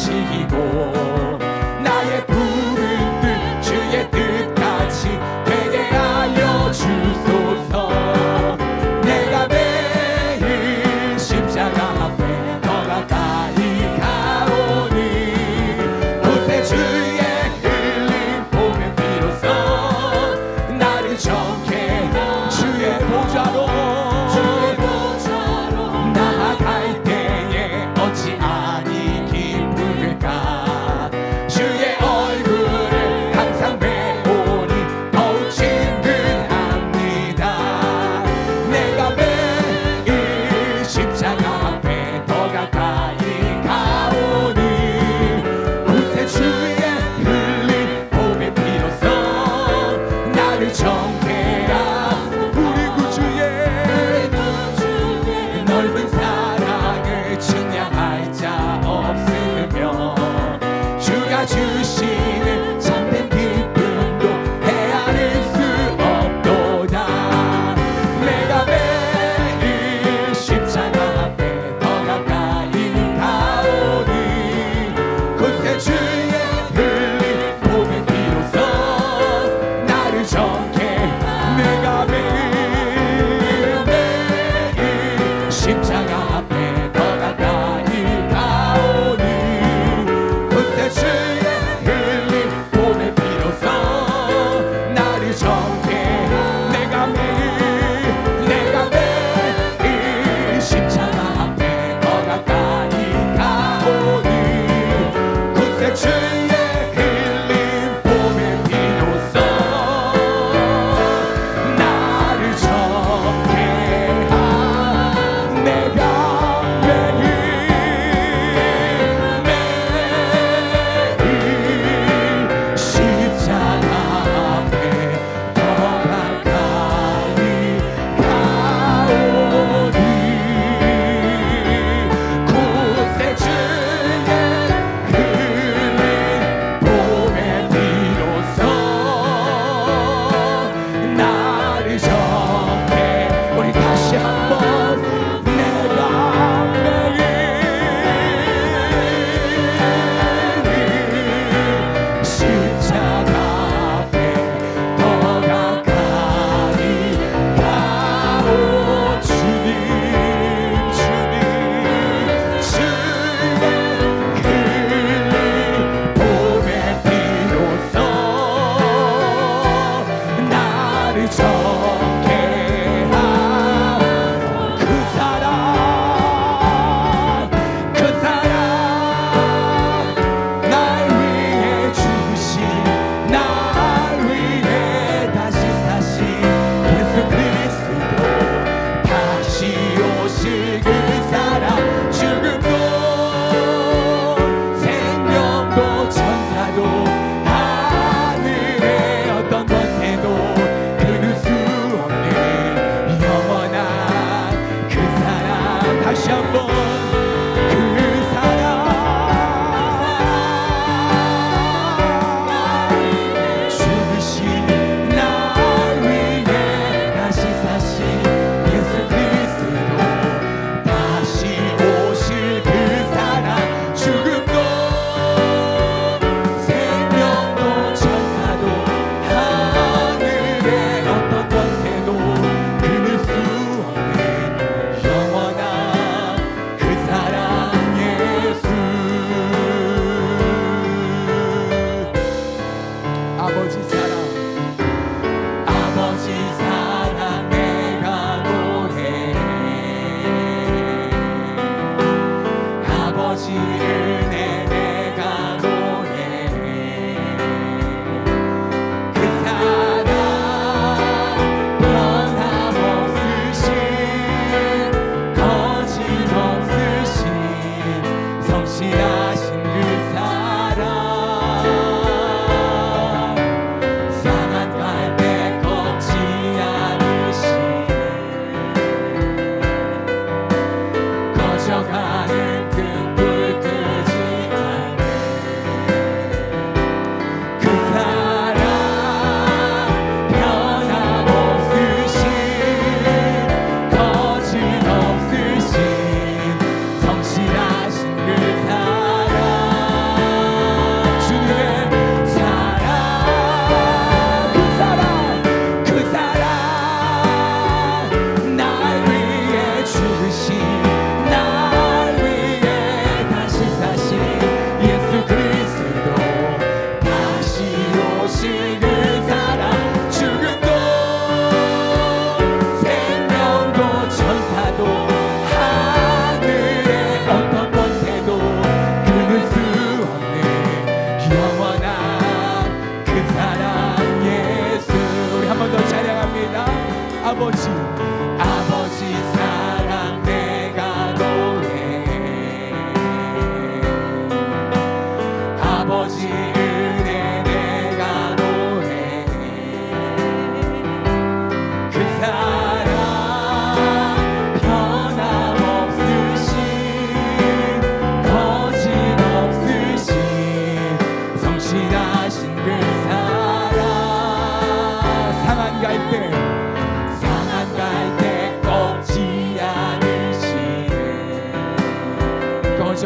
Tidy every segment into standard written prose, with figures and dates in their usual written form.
주시고 나의 부르는 주의 뜻같이 되게 하여 주소서. 내가 매일 십자가 앞에 더 가까이 가오니 그새 주의 흘린 보면 비로소 나를 정케 주의 보좌로 나아갈 때에 어찌하니 기쁠까. 주의 얼굴을 항상 배우니 더욱 친근합니다. 내가 매일 십자가 앞에 더 가까이 가오니 그새 주의 흘린 보배 비로소 나를 정케 하고 우리 구주의 넓은 사랑을 측량할 자 없으며 주가 주시는 참된 기쁨도 헤아릴 수 없도다. 내가 매일 십자가 앞에 더 가까이 가오니 그새 주의 흘린 보배 비로소 나를 정케. 내가 매일 십자가 앞에 더 가까이 가오니 그새 주의 흘린 보배 비로소 나를 정케. 내가 매일 십자가 앞에 더 가까이 가오니 그새 주의 흘린 보배 비로소 나를 정케 하. 내가 매일 십자가 앞에 더 가까이 가오니 그새 주의 흘린 보배 비로소 나를 정케. 우리 다시 한번 내가 매일 십자가 앞에 더 가까이 가오. 주님 주의 흘린 보배 비로소 나를 정케 하오. 그 사랑 날 위해 주신 날 위해 다시 사신 예수 그리스도 다시 오실 그 사랑 죽음도 생명도 천사도 하늘의 어떤 권세도 끊을 수 없는 영원한 그 사랑. 다시 한번 그 사랑 죽으신 날 위해 다시 사신 예수 그리스도 다시 오실 그 사랑 죽음도 생명도 천사도 하늘의 어떤 권세도 끊을 수 없는 영원한 그 사랑 예수. 아버지 사랑 아버지 사랑 내가 노래해. 아버지 은혜 내가 노래해. 그 사랑 변함없으신 거짓없으신 성실하신 그 사랑. 상한 갈대 꺾지 않으신 꺼져가는 등불 끄지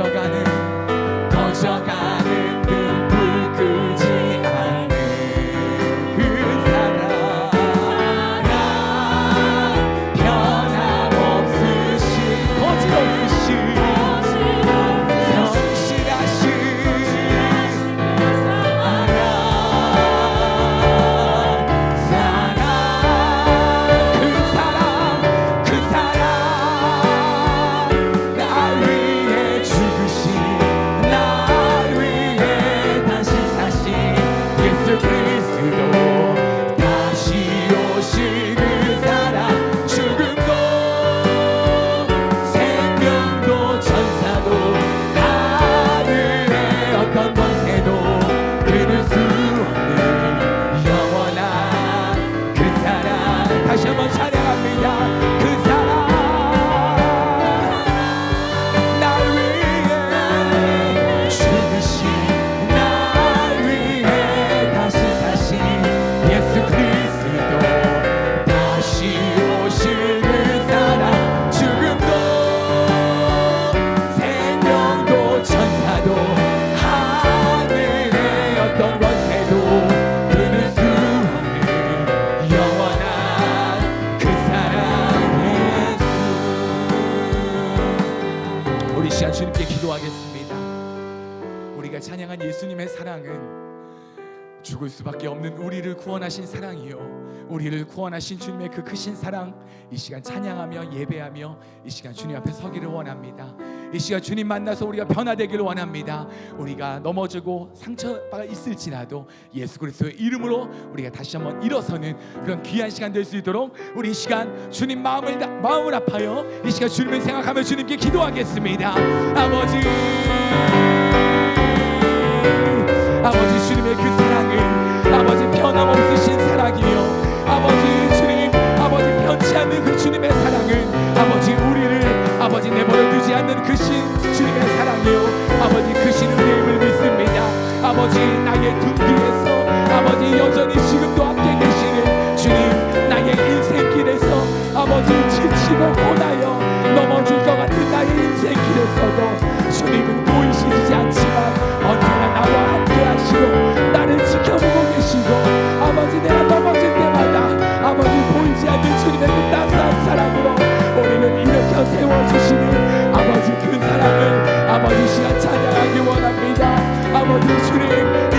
꺼져가는 등불 끄지 않는 그 사랑 변함없으신 거짓없으신 성실하신 다시 한번 찬양합니다. 그 사랑 날 위해 죽으신 날 위해 다시 사신 예수 그리스도 다시 오실 그 사랑 죽음도 생명도 천사도 하늘의 어떤 권세도 끊을 수 없는 영원한 우리 시간 주님께 기도하겠습니다. 우리가 찬양한 예수님의 사랑은 죽을 수밖에 없는 우리를 구원하신 사랑이요, 우리를 구원하신 주님의 그 크신 사랑, 이 시간 찬양하며 예배하며 이 시간 주님 앞에 서기를 원합니다. 이 시간 주님 만나서 우리가 변화되기를 원합니다. 우리가 넘어지고 상처가 있을지라도 예수 그리스도의 이름으로 우리가 다시 한번 일어서는 그런 귀한 시간 될 수 있도록 우리 이 시간 주님 마음을 아파요 이 시간 주님을 생각하며 주님께 기도하겠습니다. 아버지 주님의 그 사랑은 아버지 변함없으신 사랑이요, 아버지 주님 아버지 변치 않는 그 주님의 사랑은 아버지 우리를 아버지 내버려 두지 않는 그 주님의 사랑이요, 아버지 그 은혜임을 믿습니다. 아버지 나의 등 뒤에서 아버지 여전히 지금도 함께 계시는 주님, 나의 인생길에서 아버지 지치고 고나여 넘어질 것 같은 나의 인생길에서도 주님은 보이시지 않지만 언제나 나와 함께 하시고 나를 지켜보고 계시고 아버지 내가 넘어질 때마다 아버지 보이지 않는 주님의 그 따스한 사랑으로 우리를 일으켜 세워주시는 아버지 그 사랑을 아버지 시간 찬양하기 원합니다. 아버지 주님 이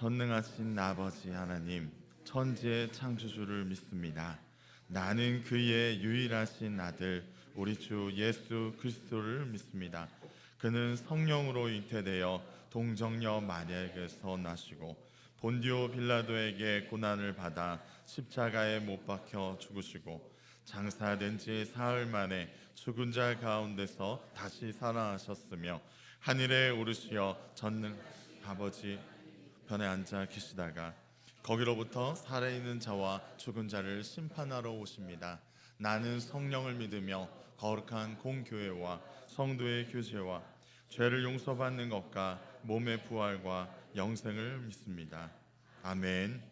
전능하신 아버지 하나님, 천지의 창조주를 믿습니다. 나는 그의 유일하신 아들 우리 주 예수 그리스도를 믿습니다. 그는 성령으로 잉태되어 동정녀 마리아에게서 나시고 본디오 빌라도에게 고난을 받아 십자가에 못 박혀 죽으시고 장사된 지 사흘 만에 죽은 자 가운데서 다시 살아나셨으며 하늘에 오르시어 전능 아버지 편에 앉아 계시다가 거기로부터 살아있는 자와 죽은 자를 심판하러 오십니다. 나는 성령을 믿으며 거룩한 공교회와 성도의 교제와 죄를 용서받는 것과 몸의 부활과 영생을 믿습니다. 아멘.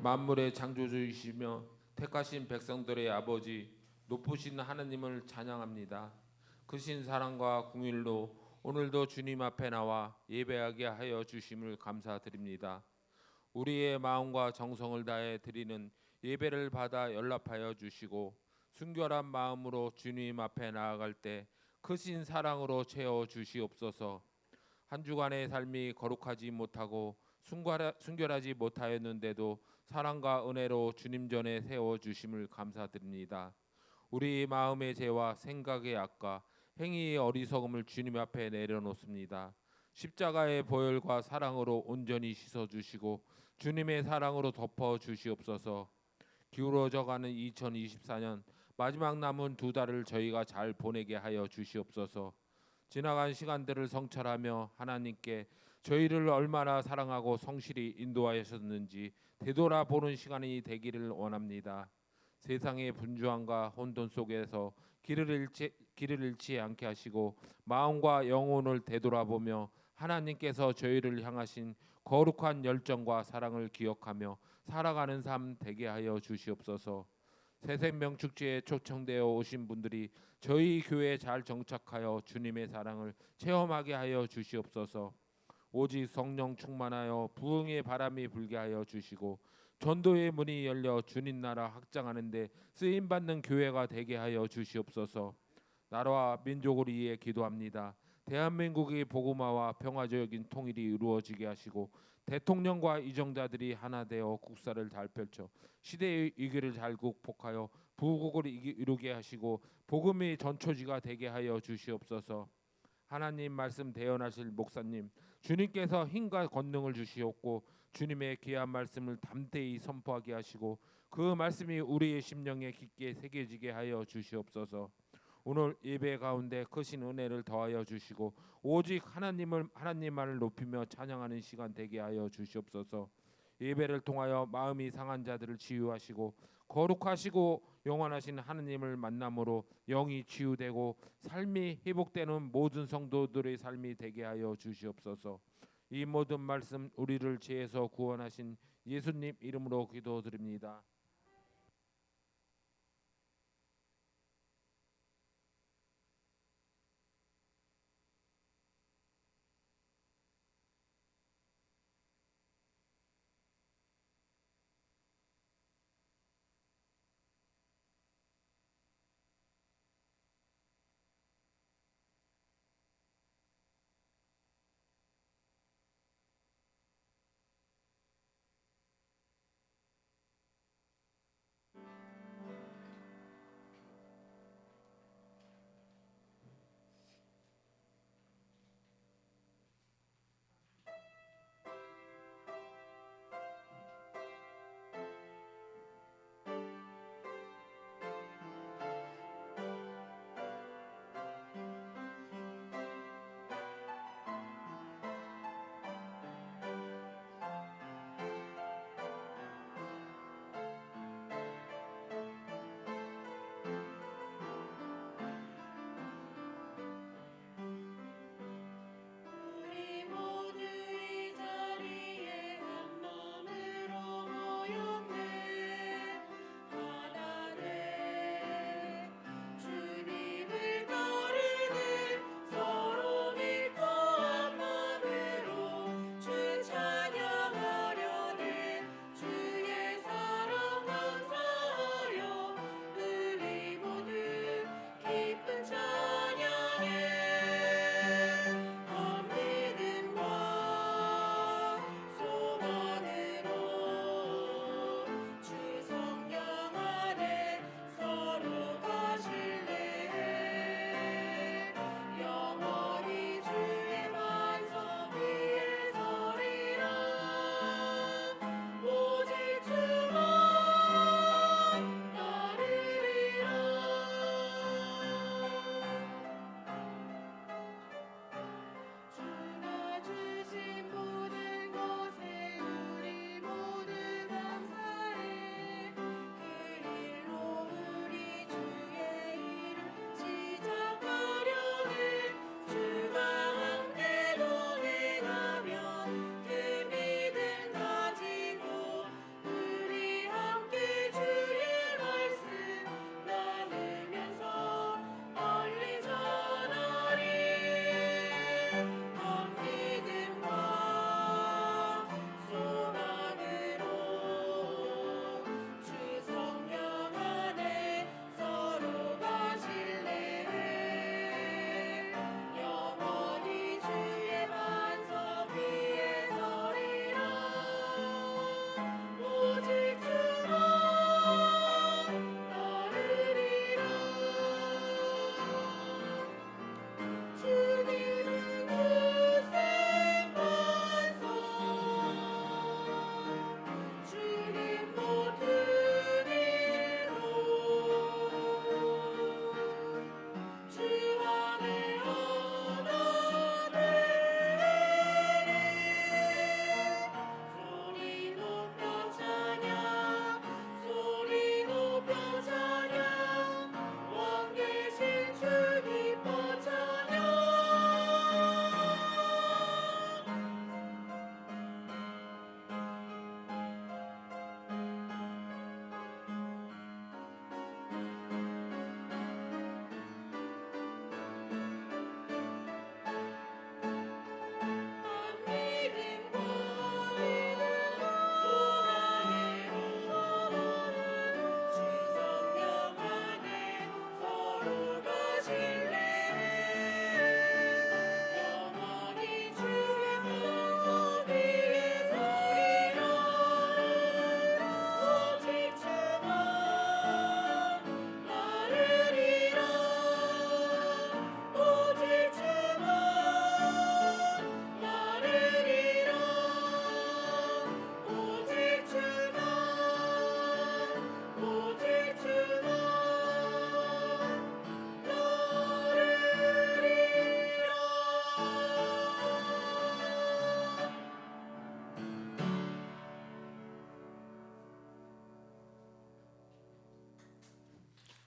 만물의 창조주이시며 택하신 백성들의 아버지 높으신 하나님을 찬양합니다. 크신 사랑과 긍휼로 오늘도 주님 앞에 나와 예배하게 하여 주심을 감사드립니다. 우리의 마음과 정성을 다해 드리는 예배를 받아 연락하여 주시고 순결한 마음으로 주님 앞에 나아갈 때 크신 사랑으로 채워 주시옵소서. 한 주간의 삶이 거룩하지 못하고 순결하지 못하였는데도 사랑과 은혜로 주님 전에 세워 주심을 감사드립니다. 우리 마음의 죄와 생각의 악과 행위의 어리석음을 주님 앞에 내려놓습니다. 십자가의 보혈과 사랑으로 온전히 씻어 주시고 주님의 사랑으로 덮어 주시옵소서. 기울어져가는 2024년 마지막 남은 두 달을 저희가 잘 보내게 하여 주시옵소서. 지나간 시간들을 성찰하며 하나님께 저희를 얼마나 사랑하고 성실히 인도하셨는지 되돌아보는 시간이 되기를 원합니다. 세상의 분주함과 혼돈 속에서 길을 잃지 않게 하시고 마음과 영혼을 되돌아보며 하나님께서 저희를 향하신 거룩한 열정과 사랑을 기억하며 살아가는 삶 되게 하여 주시옵소서. 새생명 축제에 초청되어 오신 분들이 저희 교회에 잘 정착하여 주님의 사랑을 체험하게 하여 주시옵소서. 오직 성령 충만하여 부흥의 바람이 불게 하여 주시고 전도의 문이 열려 주님 나라 확장하는 데 쓰임 받는 교회가 되게 하여 주시옵소서. 나라와 민족을 위해 기도합니다. 대한민국의 복음화와 평화적인 통일이 이루어지게 하시고 대통령과 이정자들이 하나 되어 국사를 잘 펼쳐 시대의 위기를 잘 극복하여 부국을 이루게 하시고 복음의 전초지가 되게 하여 주시옵소서. 하나님 말씀 대언하실 목사님, 주님께서 힘과 권능을 주시옵고 주님의 귀한 말씀을 담대히 선포하게 하시고 그 말씀이 우리의 심령에 깊게 새겨지게 하여 주시옵소서. 오늘 예배 가운데 크신 은혜를 더하여 주시고 오직 하나님만을 높이며 찬양하는 시간 되게 하여 주시옵소서. 예배를 통하여 마음이 상한 자들을 치유하시고 거룩하시고 영원하신 하나님을 만남으로 영이 치유되고 삶이 회복되는 모든 성도들의 삶이 되게 하여 주시옵소서. 이 모든 말씀 우리를 죄에서 구원하신 예수님 이름으로 기도드립니다.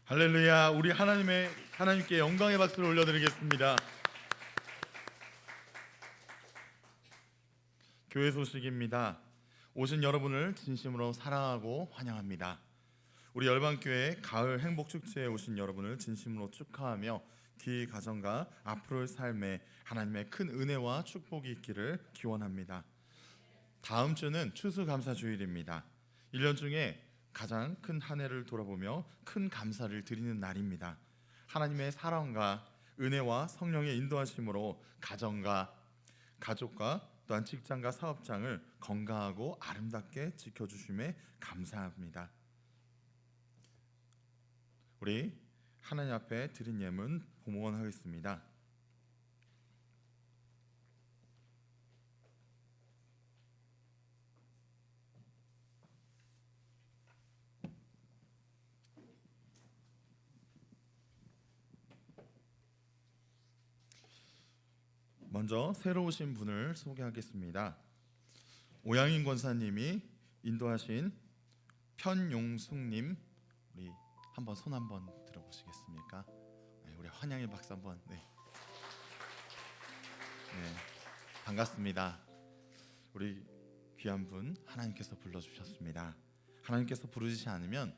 할렐루야. 우리 하나님께 영광의 박수를 올려드리겠습니다. 교회 소식입니다. 오신 여러분을 진심으로 사랑하고 환영합니다. 우리 열방교회 가을 행복축제에 오신 여러분을 진심으로 축하하며 귀 가정과 앞으로의 삶에 하나님의 큰 은혜와 축복이 있기를 기원합니다. 다음 주는 추수감사주일입니다. 1년 중에 가장 큰 한 해를 돌아보며 큰 감사를 드리는 날입니다. 하나님의 사랑과 은혜와 성령의 인도하심으로 가정과 가족과 또한 직장과 사업장을 건강하고 아름답게 지켜주심에 감사합니다. 우리 하나님 앞에 드린 예문 봉헌하겠습니다. 먼저 새로 오신 분을 소개하겠습니다. 오양인 권사님이 인도하신 편용숙님, 우리 한번 손 한번 들어보시겠습니까? 네, 우리 환영의 박수 한번. 네, 반갑습니다. 우리 귀한 분 하나님께서 불러주셨습니다. 하나님께서 부르시지 않으면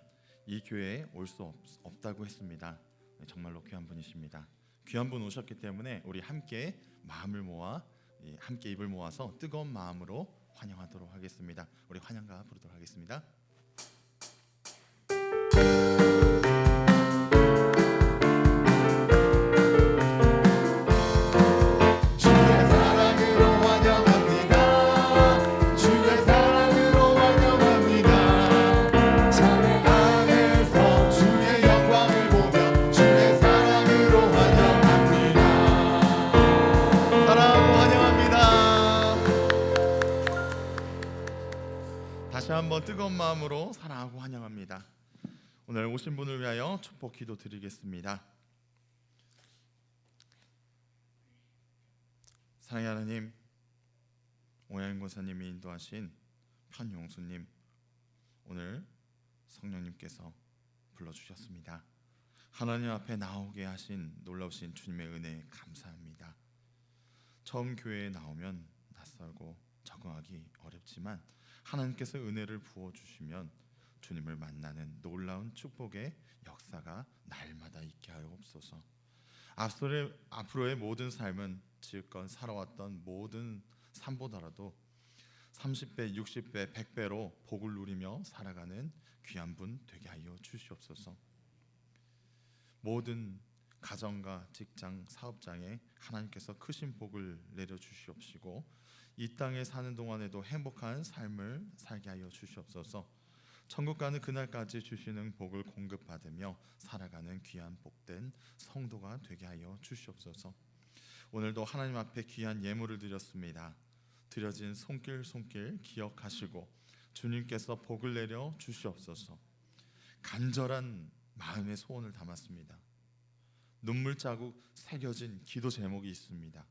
이 교회에 올 수 없다고 했습니다. 네, 정말로 귀한 분이십니다. 귀한 분 오셨기 때문에 우리 함께 마음을 모아 함께 입을 모아서 뜨거운 마음으로 환영하도록 하겠습니다. 우리 환영가 부르도록 하겠습니다. 다시 한번 뜨거운 마음으로 사랑하고 환영합니다. 오늘 오신 분을 위하여 축복 기도 드리겠습니다. 사랑의 하나님, 오양인 권사님이 인도하신 편용수님, 오늘 성령님께서 불러주셨습니다. 하나님 앞에 나오게 하신 놀라우신 주님의 은혜에 감사합니다. 처음 교회에 나오면 낯설고 적응하기 어렵지만 하나님께서 은혜를 부어주시면 주님을 만나는 놀라운 축복의 역사가 날마다 있게 하옵소서. 앞으로의 모든 삶은 지금껏 살아왔던 모든 삶보다라도 30배, 60배, 100배로 복을 누리며 살아가는 귀한 분 되게 하여 주시옵소서. 모든 가정과 직장, 사업장에 하나님께서 크신 복을 내려주시옵시고 이 땅에 사는 동안에도 행복한 삶을 살게 하여 주시옵소서. 천국 가는 그날까지 주시는 복을 공급받으며 살아가는 귀한 복된 성도가 되게 하여 주시옵소서. 오늘도 하나님 앞에 귀한 예물을 드렸습니다. 드려진 손길 기억하시고 주님께서 복을 내려 주시옵소서. 간절한 마음의 소원을 담았습니다. 눈물 자국 새겨진 기도 제목이 있습니다.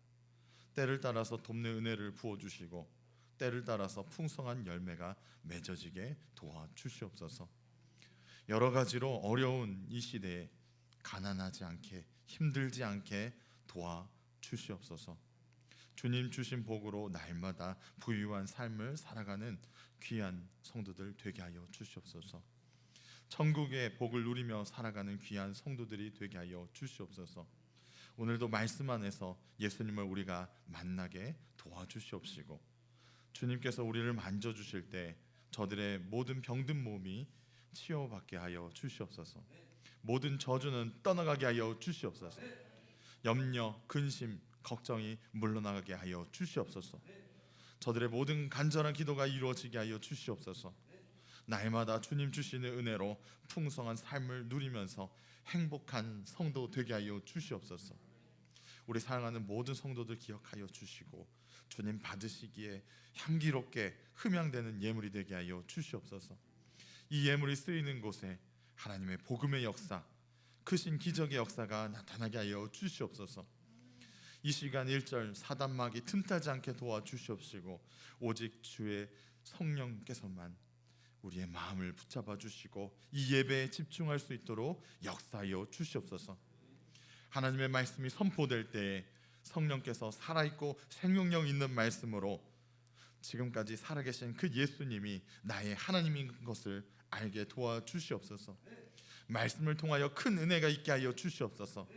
때를 따라서 돕는 은혜를 부어주시고 때를 따라서 풍성한 열매가 맺어지게 도와주시옵소서. 여러 가지로 어려운 이 시대에 가난하지 않게 힘들지 않게 도와주시옵소서. 주님 주신 복으로 날마다 부유한 삶을 살아가는 귀한 성도들 되게 하여 주시옵소서. 천국의 복을 누리며 살아가는 귀한 성도들이 되게 하여 주시옵소서. 오늘도 말씀 안에서 예수님을 우리가 만나게 도와주시옵시고 주님께서 우리를 만져주실 때 저들의 모든 병든 몸이 치유받게 하여 주시옵소서. 모든 저주는 떠나가게 하여 주시옵소서. 염려, 근심, 걱정이 물러나가게 하여 주시옵소서. 저들의 모든 간절한 기도가 이루어지게 하여 주시옵소서. 날마다 주님 주시는 은혜로 풍성한 삶을 누리면서 행복한 성도 되게 하여 주시옵소서. 우리 사랑하는 모든 성도들 기억하여 주시고 주님 받으시기에 향기롭게 흠향되는 예물이 되게 하여 주시옵소서. 이 예물이 쓰이는 곳에 하나님의 복음의 역사, 크신 기적의 역사가 나타나게 하여 주시옵소서. 이 시간 1절 사단막이 틈타지 않게 도와주시옵시고 오직 주의 성령께서만 우리의 마음을 붙잡아 주시고 이 예배에 집중할 수 있도록 역사하여 주시옵소서. 하나님의 말씀이 선포될 때에 성령께서 살아있고 생명력 있는 말씀으로 지금까지 살아계신 그 예수님이 나의 하나님인 것을 알게 도와주시옵소서. 말씀을 통하여 큰 은혜가 있게 하여 주시옵소서.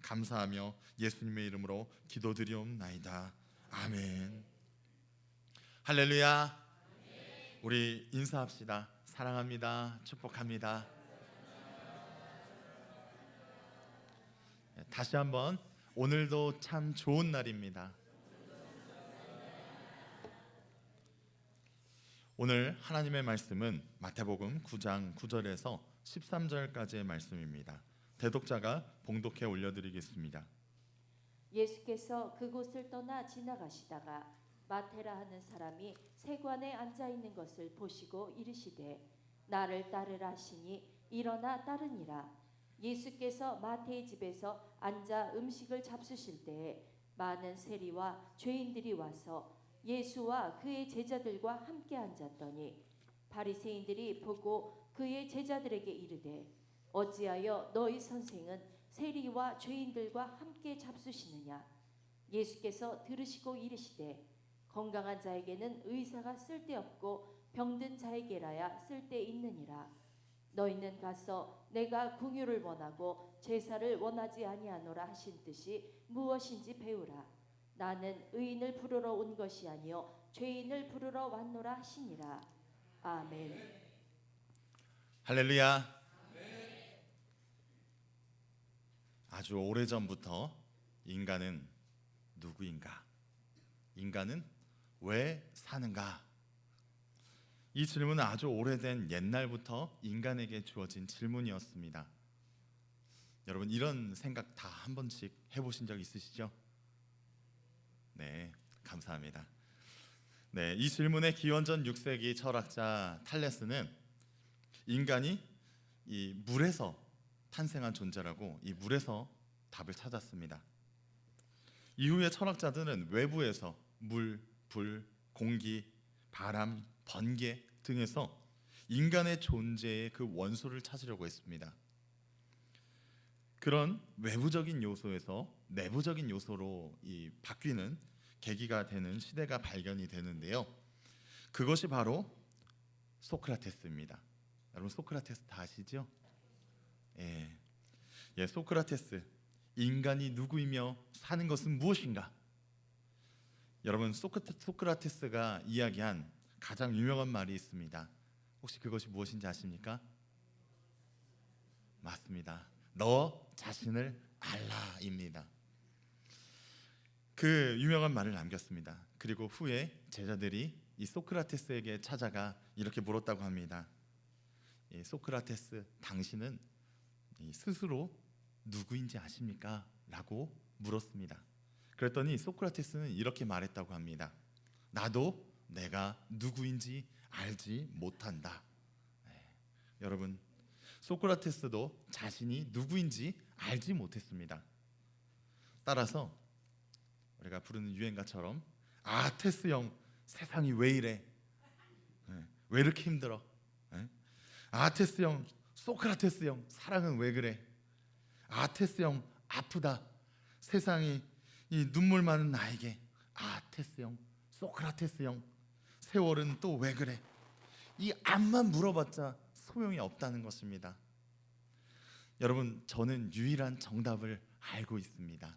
감사하며 예수님의 이름으로 기도드리옵나이다. 아멘. 할렐루야. 우리 인사합시다. 사랑합니다. 축복합니다. 다시 한번 오늘도 참 좋은 날입니다. 오늘 하나님의 말씀은 마태복음 9장 9절에서 13절까지의 말씀입니다. 대독자가 봉독해 올려드리겠습니다. 예수께서 그곳을 떠나 지나가시다가 마테라 하는 사람이 세관에 앉아 있는 것을 보시고 이르시되 나를 따르라 하시니 일어나 따르니라. 예수께서 마태의 집에서 앉아 음식을 잡수실 때에 많은 세리와 죄인들이 와서 예수와 그의 제자들과 함께 앉았더니 바리새인들이 보고 그의 제자들에게 이르되 어찌하여 너희 선생은 세리와 죄인들과 함께 잡수시느냐. 예수께서 들으시고 이르시되 건강한 자에게는 의사가 쓸데없고 병든 자에게라야 쓸데있느니라. 너희는 가서 내가 긍휼을 원하고 제사를 원하지 아니하노라 하신 뜻이 무엇인지 배우라. 나는 의인을 부르러 온 것이 아니요 죄인을 부르러 왔노라 하시니라. 아멘. 할렐루야. 아주 오래전부터 인간은 누구인가? 인간은 왜 사는가? 이 질문은 아주 오래된 옛날부터 인간에게 주어진 질문이었습니다. 여러분 이런 생각 다 한 번씩 해보신 적 있으시죠? 네, 감사합니다. 네, 이 질문의 기원전 6세기 철학자 탈레스는 인간이 이 물에서 탄생한 존재라고 이 물에서 답을 찾았습니다. 이후의 철학자들은 외부에서 물, 불, 공기, 바람, 번개 등에서 인간의 존재의 그 원소를 찾으려고 했습니다. 그런 외부적인 요소에서 내부적인 요소로 이 바뀌는 계기가 되는 시대가 발견이 되는데요. 그것이 바로 소크라테스입니다. 여러분 소크라테스 다 아시죠? 예, 소크라테스. 인간이 누구이며 사는 것은 무엇인가? 여러분 소크라테스가 이야기한 가장 유명한 말이 있습니다. 혹시 그것이 무엇인지 아십니까? 맞습니다. 너 자신을 알라입니다. 그 유명한 말을 남겼습니다. 그리고 후에 제자들이 이 소크라테스에게 찾아가 이렇게 물었다고 합니다. 소크라테스, 당신은 스스로 누구인지 아십니까? 라고 물었습니다. 그랬더니 소크라테스는 이렇게 말했다고 합니다. 나도 내가 누구인지 알지 못한다. 여러분 소크라테스도 자신이 누구인지 알지 못했습니다. 따라서 우리가 부르는 유행가처럼 테스 형 세상이 왜 이래? 왜 이렇게 힘들어? 테스 형, 소크라테스 형 사랑은 왜 그래? 테스 형 아프다. 세상이 이 눈물 많은 나에게 테스 형, 소크라테스 형 세월은 또 왜 그래? 이 암만 물어봤자 소용이 없다는 것입니다. 여러분 저는 유일한 정답을 알고 있습니다.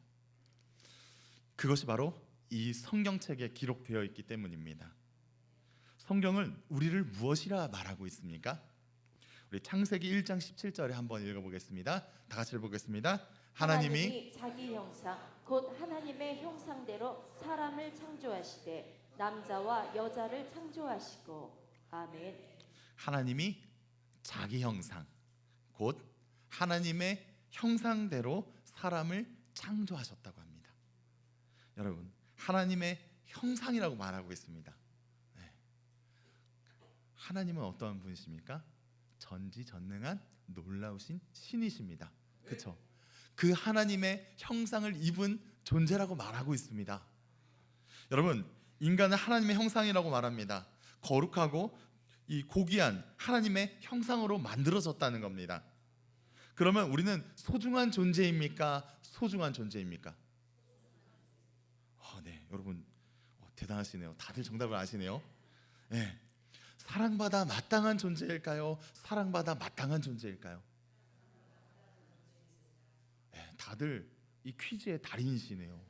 그것이 바로 이 성경책에 기록되어 있기 때문입니다. 성경은 우리를 무엇이라 말하고 있습니까? 우리 창세기 1장 17절에 한번 읽어보겠습니다. 다 같이 읽어보겠습니다. 하나님이 자기 형상 곧 하나님의 형상대로 사람을 창조하시되 남자와 여자를 창조하시고. 아멘. 하나님이 자기 형상 곧 하나님의 형상대로 사람을 창조하셨다고 합니다. 여러분 하나님의 형상이라고 말하고 있습니다. 하나님은 어떠한 분이십니까? 전지전능한 놀라우신 신이십니다. 그렇죠? 그 하나님의 형상을 입은 존재라고 말하고 있습니다. 여러분 인간은 하나님의 형상이라고 말합니다. 거룩하고 이 고귀한 하나님의 형상으로 만들어졌다는 겁니다. 그러면 우리는 소중한 존재입니까? 소중한 존재입니까? 네, 여러분 대단하시네요. 다들 정답을 아시네요. 네. 사랑받아 마땅한 존재일까요? 사랑받아 마땅한 존재일까요? 네, 다들 이 퀴즈의 달인이시네요.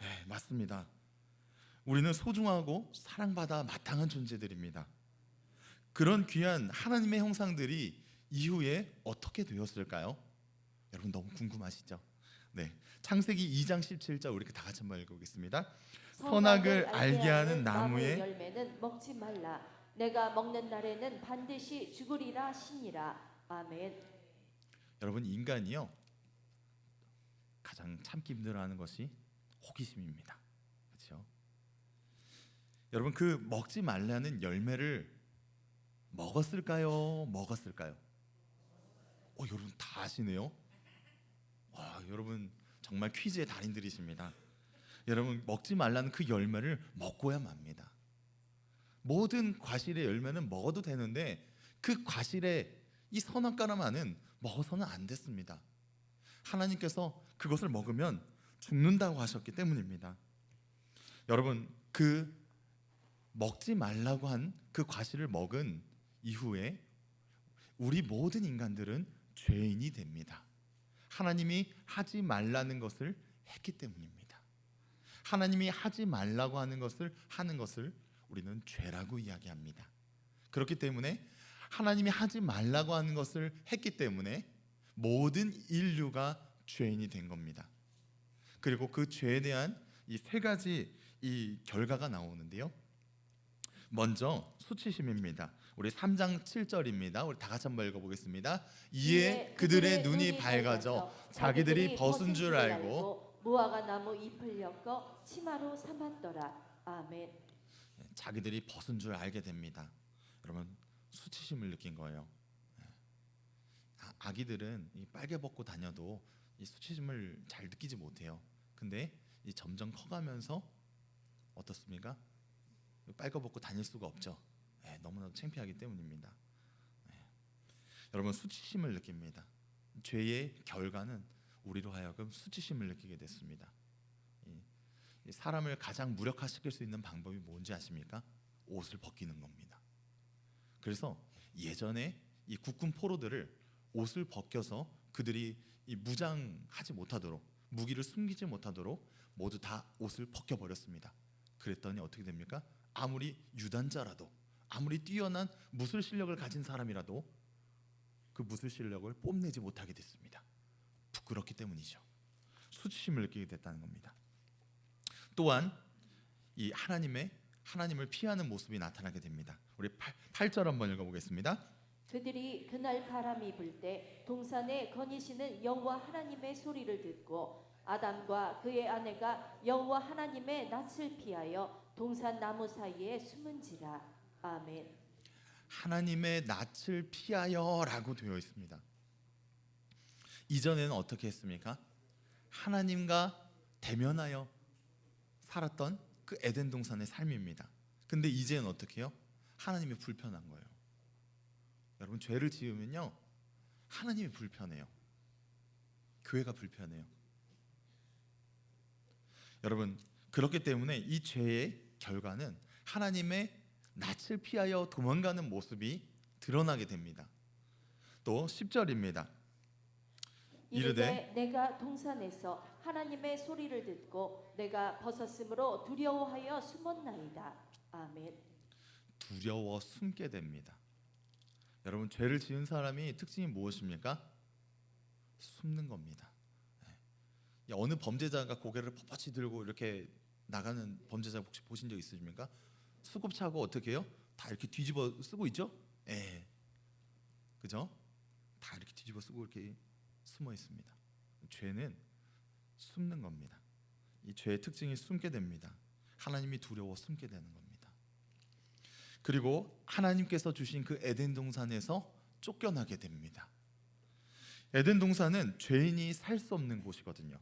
네, 맞습니다. 우리는 소중하고 사랑받아 마땅한 존재들입니다. 그런 귀한 하나님의 형상들이 이후에 어떻게 되었을까요? 여러분 너무 궁금하시죠? 네, 창세기 2장 17절 우리 다 같이 한번 읽어보겠습니다. 선악을 알게 하는 나무의 열매는 먹지 말라. 내가 먹는 날에는 반드시 죽으리라 하시니라. 아멘. 여러분 인간이요 가장 참기 힘들어하는 것이 호기심입니다. 그렇죠? 여러분 그 먹지 말라는 열매를 먹었을까요? 먹었을까요? 여러분 다 아시네요. 와, 여러분 정말 퀴즈의 달인들이십니다. 여러분 먹지 말라는 그 열매를 먹고야 맙니다. 모든 과실의 열매는 먹어도 되는데 그 과실의 이 선악과나무는 먹어서는 안 됐습니다. 하나님께서 그것을 먹으면 죽는다고 하셨기 때문입니다. 여러분 그 먹지 말라고 한 그 과실을 먹은 이후에 우리 모든 인간들은 죄인이 됩니다. 하나님이 하지 말라는 것을 했기 때문입니다. 하나님이 하지 말라고 하는 것을 우리는 죄라고 이야기합니다. 그렇기 때문에 하나님이 하지 말라고 하는 것을 했기 때문에 모든 인류가 죄인이 된 겁니다. 그리고 그 죄에 대한 이 세 가지 이 결과가 나오는데요. 먼저 수치심입니다. 우리 3장 7절입니다. 우리 다 같이 한번 읽어보겠습니다. 이에 그들의 눈이 밝아져 자기들이 벗은 줄 알고 무화과 나무 잎을 엮어 치마로 삼았더라. 아멘. 자기들이 벗은 줄 알게 됩니다. 여러분 수치심을 느낀 거예요. 아기들은 이 빨개 벗고 다녀도 이 수치심을 잘 느끼지 못해요. 근데 이 점점 커가면서 어떻습니까? 빨개 벗고 다닐 수가 없죠. 너무나도 창피하기 때문입니다. 여러분 수치심을 느낍니다. 죄의 결과는 우리로 하여금 수치심을 느끼게 됐습니다. 이 사람을 가장 무력화시킬 수 있는 방법이 뭔지 아십니까? 옷을 벗기는 겁니다. 그래서 예전에 이 국군 포로들을 옷을 벗겨서 그들이 이 무장하지 못하도록 무기를 숨기지 못하도록 모두 다 옷을 벗겨 버렸습니다. 그랬더니 어떻게 됩니까? 아무리 유단자라도 아무리 뛰어난 무술 실력을 가진 사람이라도 그 무술 실력을 뽐내지 못하게 됐습니다. 부끄럽기 때문이죠. 수치심을 느끼게 됐다는 겁니다. 또한 이 하나님을 피하는 모습이 나타나게 됩니다. 우리 8절 한번 읽어보겠습니다. 그들이 그날 바람이 불 때 동산에 거니시는 여호와 하나님의 소리를 듣고 아담과 그의 아내가 여호와 하나님의 낯을 피하여 동산 나무 사이에 숨은지라. 아멘. 하나님의 낯을 피하여라고 되어 있습니다. 이전에는 어떻게 했습니까? 하나님과 대면하여 살았던 그 에덴 동산의 삶입니다. 근데 이제는 어떻게 해요? 하나님이 불편한 거예요. 여러분 죄를 지으면요 하나님이 불편해요. 교회가 불편해요. 여러분 그렇기 때문에 이 죄의 결과는 하나님의 낯을 피하여 도망가는 모습이 드러나게 됩니다. 또 10절입니다. 이르되 내가 동산에서 하나님의 소리를 듣고 내가 벗었으므로 두려워하여 숨었나이다. 아멘. 두려워 숨게 됩니다. 여러분 죄를 지은 사람이 특징이 무엇입니까? 숨는 겁니다. 어느 범죄자가 고개를 뻣뻣이 들고 이렇게 나가는 범죄자 혹시 보신 적 있으십니까? 수갑차고 어떻게 해요? 다 이렇게 뒤집어 쓰고 있죠? 그죠? 다 이렇게 뒤집어 쓰고 이렇게 숨어 있습니다. 죄는 숨는 겁니다. 이 죄의 특징이 숨게 됩니다. 하나님이 두려워 숨게 되는 겁니다. 그리고 하나님께서 주신 그 에덴 동산에서 쫓겨나게 됩니다. 에덴 동산은 죄인이 살 수 없는 곳이거든요.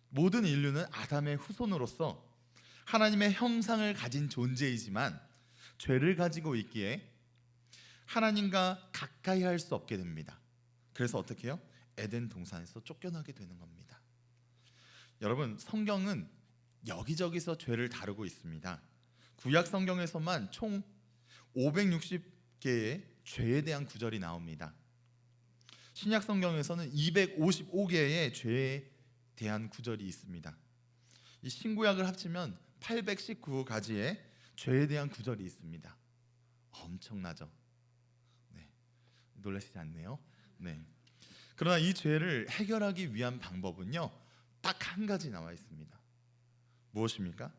모든 인류는 아담의 후손으로서 하나님의 형상을 가진 존재이지만 죄를 가지고 있기에 하나님과 가까이 할 수 없게 됩니다. 그래서 어떻게 해요? 에덴 동산에서 쫓겨나게 되는 겁니다. 여러분, 성경은 여기저기서 죄를 다루고 있습니다. 구약 성경에서만 총 560개의 죄에 대한 구절이 나옵니다. 신약 성경에서는 255개의 죄에 대한 구절이 있습니다. 이 신구약을 합치면 819가지의 죄에 대한 구절이 있습니다. 엄청나죠? 네. 놀라시지 않네요. 네. 그러나 이 죄를 해결하기 위한 방법은요, 딱 한 가지 나와 있습니다. 무엇입니까?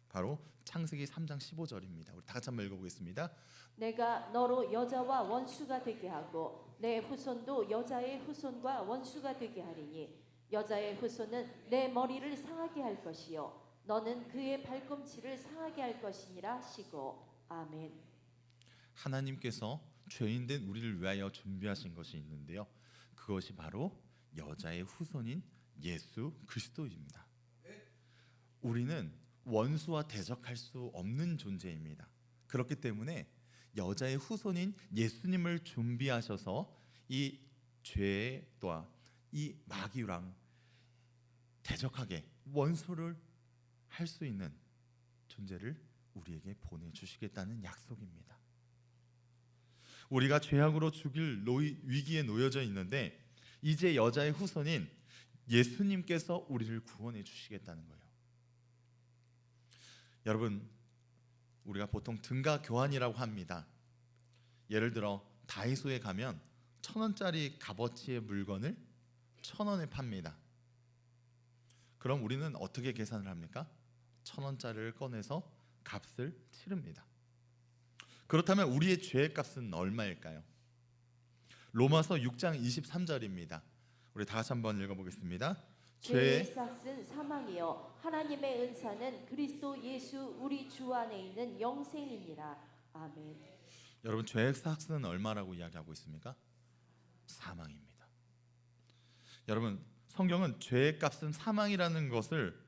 바로 창세기 3장 15절입니다. 우리 다 같이 한번 읽어보겠습니다. 내가 너로 여자와 원수가 되게 하고 내 후손도 여자의 후손과 원수가 되게 하리니 여자의 후손은 내 머리를 상하게 할 것이요 너는 그의 발꿈치를 상하게 할 것이니라 하시고. 아멘. 하나님께서 죄인된 우리를 위하여 준비하신 것이 있는데요, 그것이 바로 여자의 후손인 예수 그리스도입니다. 우리는 원수와 대적할 수 없는 존재입니다. 그렇기 때문에 여자의 후손인 예수님을 준비하셔서 이 죄의 또한 이 마귀랑 대적하게 원수를 할 수 있는 존재를 우리에게 보내주시겠다는 약속입니다. 우리가 죄악으로 죽일 위기에 놓여져 있는데 이제 여자의 후손인 예수님께서 우리를 구원해 주시겠다는 거예요. 여러분, 우리가 보통 등가 교환이라고 합니다. 예를 들어 다이소에 가면 1,000원짜리 값어치의 물건을 1,000원에 팝니다. 그럼 우리는 어떻게 계산을 합니까? 1,000원짜리를 꺼내서 값을 치릅니다. 그렇다면 우리의 죄의 값은 얼마일까요? 로마서 6장 23절입니다. 우리 다 같이 한번 읽어보겠습니다. 죄의 삭은 사망이요 하나님의 은사는 그리스도 예수 우리 주 안에 있는 영생이니라. 아멘. 여러분, 죄의 삭은 얼마라고 이야기하고 있습니까? 사망입니다. 여러분, 성경은 죄의 값은 사망이라는 것을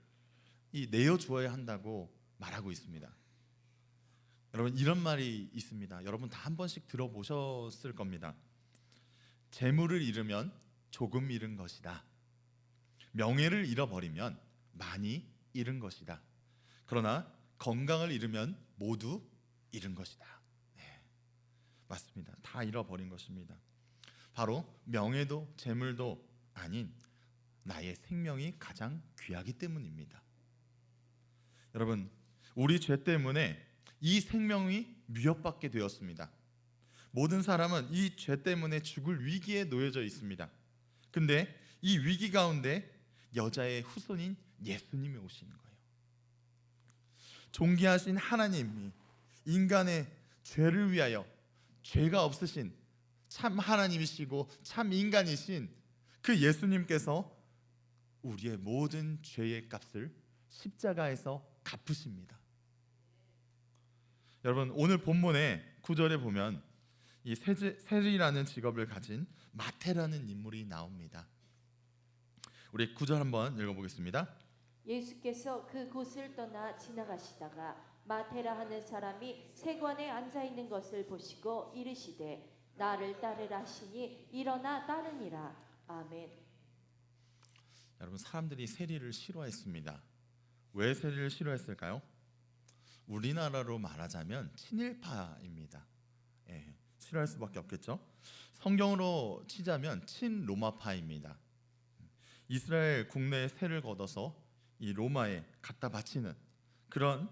내어 주어야 한다고 말하고 있습니다. 여러분, 이런 말이 있습니다. 여러분 다 한 번씩 들어보셨을 겁니다. 재물을 잃으면 조금 잃은 것이다. 명예를 잃어버리면 많이 잃은 것이다. 그러나 건강을 잃으면 모두 잃은 것이다. 네, 맞습니다. 다 잃어버린 것입니다. 바로 명예도 재물도 아닌 나의 생명이 가장 귀하기 때문입니다. 여러분, 우리 죄 때문에 이 생명이 위협받게 되었습니다. 모든 사람은 이 죄 때문에 죽을 위기에 놓여져 있습니다. 근데 이 위기 가운데 여자의 후손인 예수님이 오시는 거예요. 존귀하신 하나님이 인간의 죄를 위하여 죄가 없으신 참 하나님이시고 참 인간이신 그 예수님께서 우리의 모든 죄의 값을 십자가에서 갚으십니다. 여러분, 오늘 본문의 9절에 보면 이 세리라는 직업을 가진 마태라는 인물이 나옵니다. 우리 9절 한번 읽어보겠습니다. 예수께서 그 곳을 떠나 지나가시다가 마테라 하는 사람이 세관에 앉아 있는 것을 보시고 이르시되 나를 따르라 하시니 일어나 따르니라. 아멘. 여러분, 사람들이 세리를 싫어했습니다. 왜 세리를 싫어했을까요? 우리나라로 말하자면 친일파입니다. 예, 싫어할 수밖에 없겠죠. 성경으로 치자면 친로마파입니다. 이스라엘 국내에 세를 걷어서 이 로마에 갖다 바치는 그런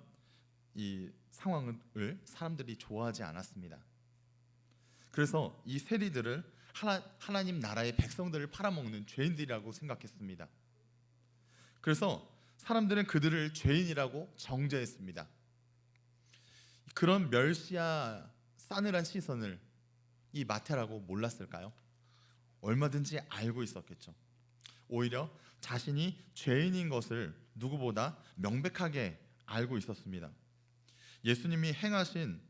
이 상황을 사람들이 좋아하지 않았습니다. 그래서 이 세리들을 하나님 나라의 백성들을 팔아먹는 죄인들이라고 생각했습니다. 그래서 사람들은 그들을 죄인이라고 정죄했습니다. 그런 멸시와 싸늘한 시선을 이 마태라고 몰랐을까요? 얼마든지 알고 있었겠죠. 오히려 자신이 죄인인 것을 누구보다 명백하게 알고 있었습니다. 예수님이 행하신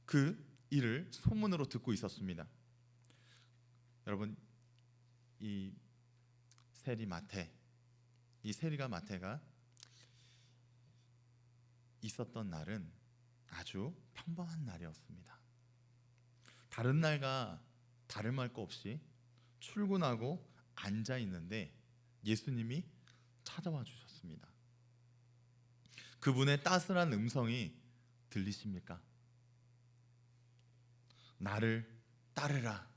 그 일을 소문으로 듣고 있었습니다. 여러분, 이 세리가 마태가 있었던 날은 아주 평범한 날이었습니다. 다른 날과 다름할 거 없이 출근하고 앉아 있는데 예수님이 찾아와 주셨습니다. 그분의 따스한 음성이 들리십니까? 나를 따르라.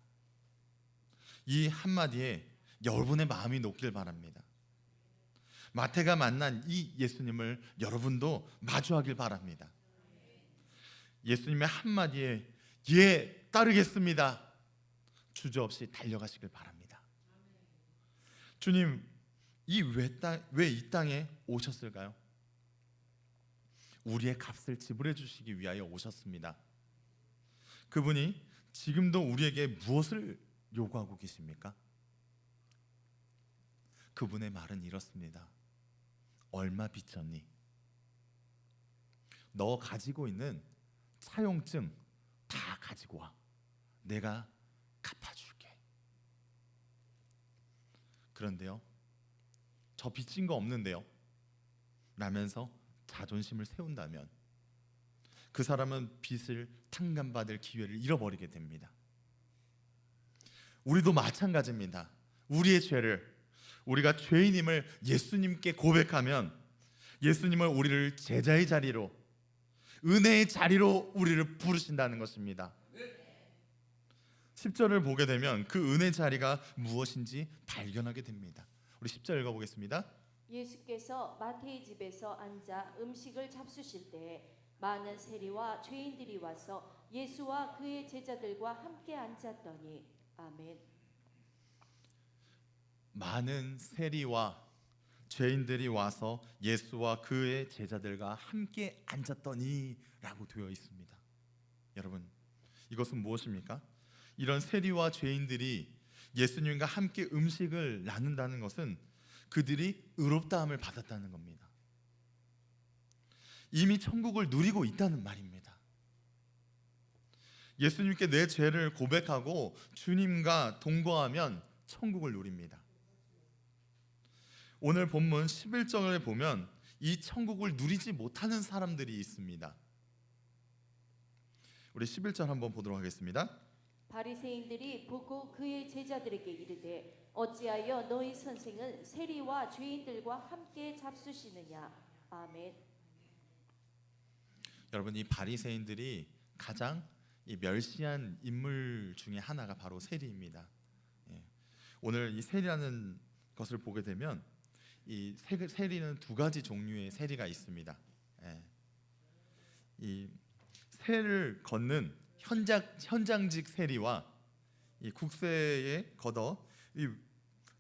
이 한마디에 여러분의 마음이 녹길 바랍니다. 마태가 만난 이 예수님을 여러분도 마주하길 바랍니다. 예수님의 한마디에 예, 따르겠습니다. 주저없이 달려가시길 바랍니다. 주님, 왜 이 땅에 오셨을까요? 우리의 값을 지불해 주시기 위하여 오셨습니다. 그분이 지금도 우리에게 무엇을 요구하고 계십니까? 그분의 말은 이렇습니다. 얼마 빚졌니? 너 가지고 있는 차용증 다 가지고 와. 내가 갚아줄게. 그런데요, 저 빚진 거 없는데요 라면서 자존심을 세운다면 그 사람은 빚을 탕감받을 기회를 잃어버리게 됩니다. 우리도 마찬가지입니다. 우리의 죄를, 우리가 죄인임을 예수님께 고백하면 예수님은 우리를 제자의 자리로, 은혜의 자리로 우리를 부르신다는 것입니다. 10절을 보게 되면 그 은혜 자리가 무엇인지 발견하게 됩니다. 우리 10절 읽어보겠습니다. 예수께서 마태의 집에서 앉아 음식을 잡수실 때에 많은 세리와 죄인들이 와서 예수와 그의 제자들과 함께 앉았더니 아멘. 많은 세리와 죄인들이 와서 예수와 그의 제자들과 함께 앉았더니 라고 되어 있습니다. 여러분, 이것은 무엇입니까? 이런 세리와 죄인들이 예수님과 함께 음식을 나눈다는 것은 그들이 의롭다함을 받았다는 겁니다. 이미 천국을 누리고 있다는 말입니다. 예수님께 내 죄를 고백하고 주님과 동거하면 천국을 누립니다. 오늘 본문 11절을 보면 이 천국을 누리지 못하는 사람들이 있습니다. 우리 11절 한번 보도록 하겠습니다. 바리새인들이 보고 그의 제자들에게 이르되 어찌하여 너희 선생은 세리와 죄인들과 함께 잡수시느냐. 아멘. 여러분, 이 바리새인들이 가장 멸시한 인물 중에 하나가 바로 세리입니다. 오늘 이 세리라는 것을 보게 되면 이 세리는 두 가지 종류의 세리가 있습니다. 이 세를 걷는 현장직 세리와 이 국세에 걷어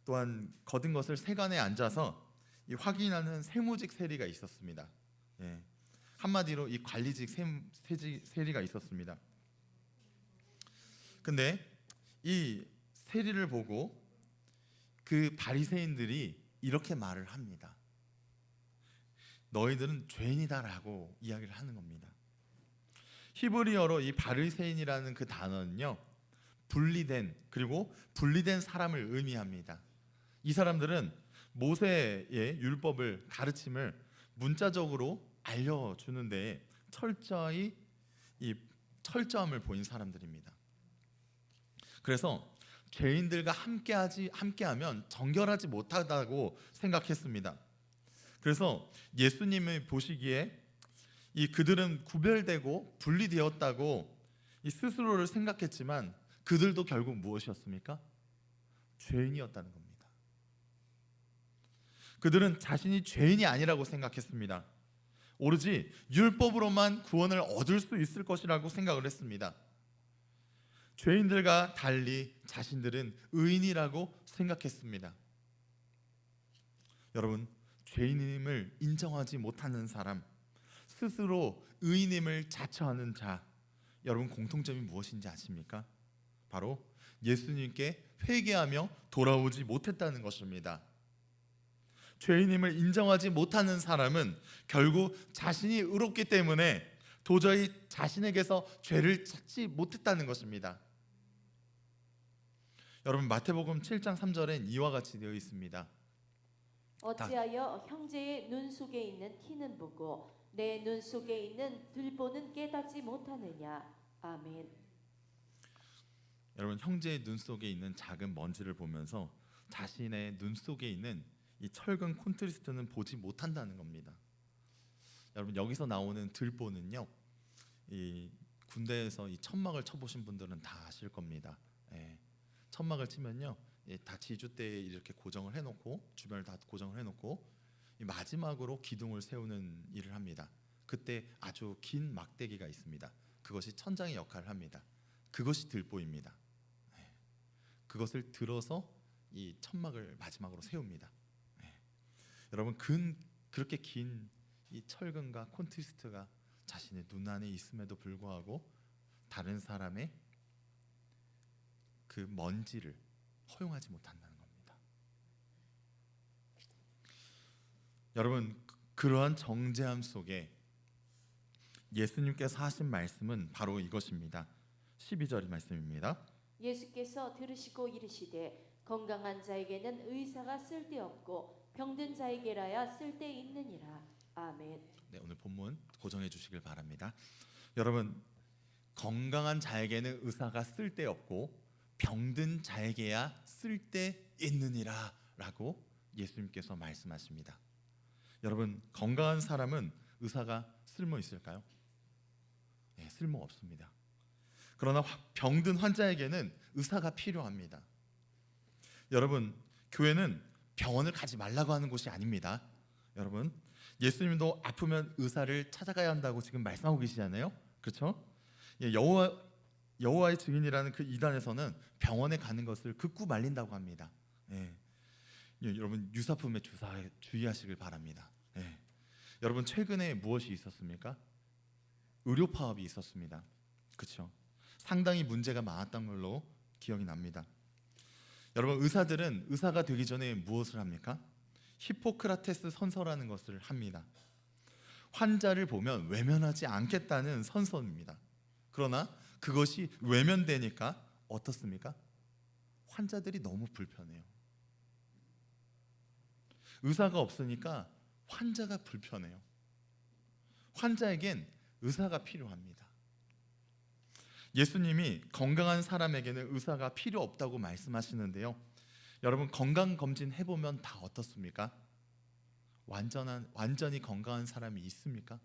또한 거둔 것을 세관에 앉아서 확인하는 세무직 세리가 있었습니다. 한마디로 이 관리직 세리가 있었습니다. 근데 이 세리를 보고 그 바리새인들이 이렇게 말을 합니다. 너희들은 죄인이다라고 이야기를 하는 겁니다. 히브리어로 이 바리새인이라는 그 단어는요, 분리된 사람을 의미합니다. 이 사람들은 모세의 율법을 가르침을 문자적으로 알려주는데 철저히 이 철저함을 보인 사람들입니다. 그래서 죄인들과 함께하면 정결하지 못하다고 생각했습니다. 그래서 예수님이 보시기에 그들은 구별되고 분리되었다고 스스로를 생각했지만 그들도 결국 무엇이었습니까? 죄인이었다는 겁니다. 그들은 자신이 죄인이 아니라고 생각했습니다. 오로지 율법으로만 구원을 얻을 수 있을 것이라고 생각을 했습니다. 죄인들과 달리 자신들은 의인이라고 생각했습니다. 여러분, 죄인임을 인정하지 못하는 사람, 스스로 의인임을 자처하는 자, 여러분 공통점이 무엇인지 아십니까? 바로 예수님께 회개하며 돌아오지 못했다는 것입니다. 죄인임을 인정하지 못하는 사람은 결국 자신이 의롭기 때문에 도저히 자신에게서 죄를 찾지 못했다는 것입니다. 여러분, 마태복음 7장 3절엔 이와 같이 되어 있습니다. 어찌하여 형제의 눈 속에 있는 티는 보고 내 눈 속에 있는 들보는 깨닫지 못하느냐. 아멘. 여러분, 형제의 눈 속에 있는 작은 먼지를 보면서 자신의 눈 속에 있는 이 철근 콘트리스트는 보지 못한다는 겁니다. 여러분, 여기서 나오는 들보는요, 이 군대에서 이 천막을 쳐보신 분들은 다 아실 겁니다. 예. 천막을 치면요, 다 지주대에 이렇게 고정을 해놓고 주변을 다 고정을 해놓고 이 마지막으로 기둥을 세우는 일을 합니다. 그때 아주 긴 막대기가 있습니다. 그것이 천장의 역할을 합니다. 그것이 들보입니다. 예. 그것을 들어서 이 천막을 마지막으로 세웁니다. 예. 여러분, 그렇게 긴 이 철근과 콘트리스트가 자신의 눈 안에 있음에도 불구하고 다른 사람의 그 먼지를 허용하지 못한다는 겁니다. 여러분, 그러한 정죄함 속에 예수님께서 하신 말씀은 바로 이것입니다. 12절 말씀입니다. 예수께서 들으시고 이르시되 건강한 자에게는 의사가 쓸데없고 병든 자에게라야 쓸데있느니라. 아멘. 네, 오늘 본문 고정해 주시길 바랍니다. 여러분, 건강한 자에게는 의사가 쓸데없고 병든 자에게야 쓸데있느니라 라고 예수님께서 말씀하십니다. 여러분, 건강한 사람은 의사가 쓸모 있을까요? 네, 쓸모 없습니다. 그러나 병든 환자에게는 의사가 필요합니다. 여러분, 교회는 병원을 가지 말라고 하는 곳이 아닙니다. 여러분, 예수님도 아프면 의사를 찾아가야 한다고 지금 말씀하고 계시잖아요. 그렇죠? 여호와의 증인이라는 그 이단에서는 병원에 가는 것을 극구 말린다고 합니다. 예. 여러분, 유사품에 주의하시길 바랍니다. 예. 여러분, 최근에 무엇이 있었습니까? 의료 파업이 있었습니다. 그렇죠? 상당히 문제가 많았던 걸로 기억이 납니다. 여러분, 의사들은 의사가 되기 전에 무엇을 합니까? 히포크라테스 선서라는 것을 합니다. 환자를 보면 외면하지 않겠다는 선서입니다. 그러나 그것이 외면되니까 어떻습니까? 환자들이 너무 불편해요. 의사가 없으니까 환자가 불편해요. 환자에겐 의사가 필요합니다. 예수님이 건강한 사람에게는 의사가 필요 없다고 말씀하시는데요. 여러분, 건강 검진 해보면 다 어떻습니까? 완전히 건강한 사람이 있습니까?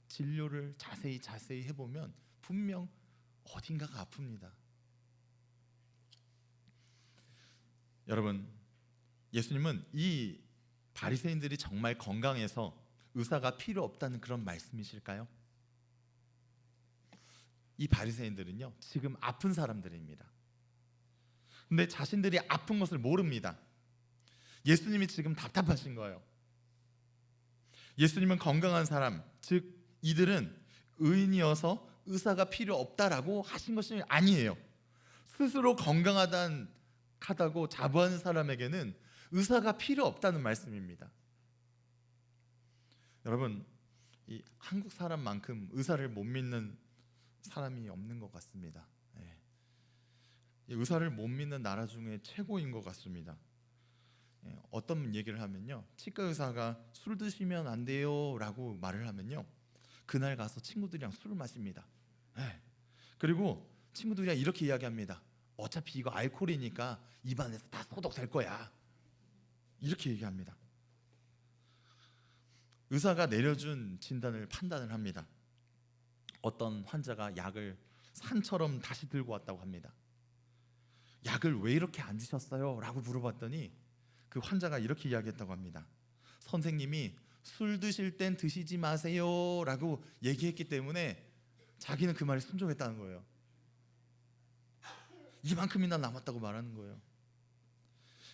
진료를 자세히 해보면 분명 어딘가가 아픕니다. 여러분, 예수님은 이 바리새인들이 정말 건강해서 의사가 필요 없다는 그런 말씀이실까요? 이 바리새인들은요, 지금 아픈 사람들입니다. 근데 자신들이 아픈 것을 모릅니다. 예수님이 지금 답답하신 거예요. 예수님은 건강한 사람, 즉 이들은 의인이어서 의사가 필요 없다라고 하신 것이 아니에요. 스스로 건강하다고 자부하는 사람에게는 의사가 필요 없다는 말씀입니다. 여러분, 이 한국 사람만큼 의사를 못 믿는 사람이 없는 것 같습니다. 의사를 못 믿는 나라 중에 최고인 것 같습니다. 어떤 얘기를 하면요, 치과 의사가 술 드시면 안 돼요 라고 말을 하면요, 그날 가서 친구들이랑 술을 마십니다. 그리고 친구들이랑 이렇게 이야기합니다. 어차피 이거 알코올이니까 입안에서 다 소독될 거야, 이렇게 얘기합니다. 의사가 내려준 진단을 판단을 합니다. 어떤 환자가 약을 산처럼 다시 들고 왔다고 합니다. 약을 왜 이렇게 안 드셨어요? 라고 물어봤더니 그 환자가 이렇게 이야기했다고 합니다. 선생님이 술 드실 땐 드시지 마세요 라고 얘기했기 때문에 자기는 그 말에 순종했다는 거예요. 이만큼이나 남았다고 말하는 거예요.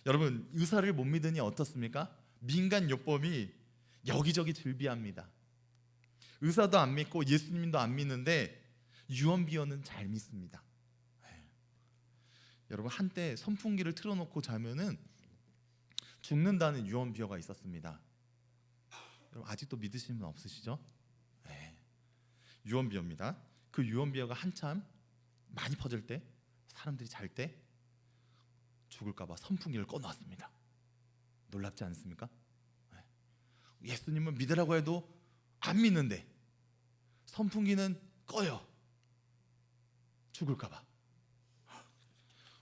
여러분, 의사를 못 믿으니 어떻습니까? 민간 요법이 여기저기 즐비합니다. 의사도 안 믿고 예수님도 안 믿는데 유언비어는 잘 믿습니다. 여러분, 한때 선풍기를 틀어놓고 자면은 죽는다는 유언비어가 있었습니다. 여러분, 아직도 믿으시는 분 없으시죠? 유언비어입니다. 그 유언비어가 한참 많이 퍼질 때, 사람들이 잘 때 죽을까봐 선풍기를 꺼놓았습니다. 놀랍지 않습니까? 예수님을 믿으라고 해도 안 믿는데 선풍기는 꺼요. 죽을까 봐.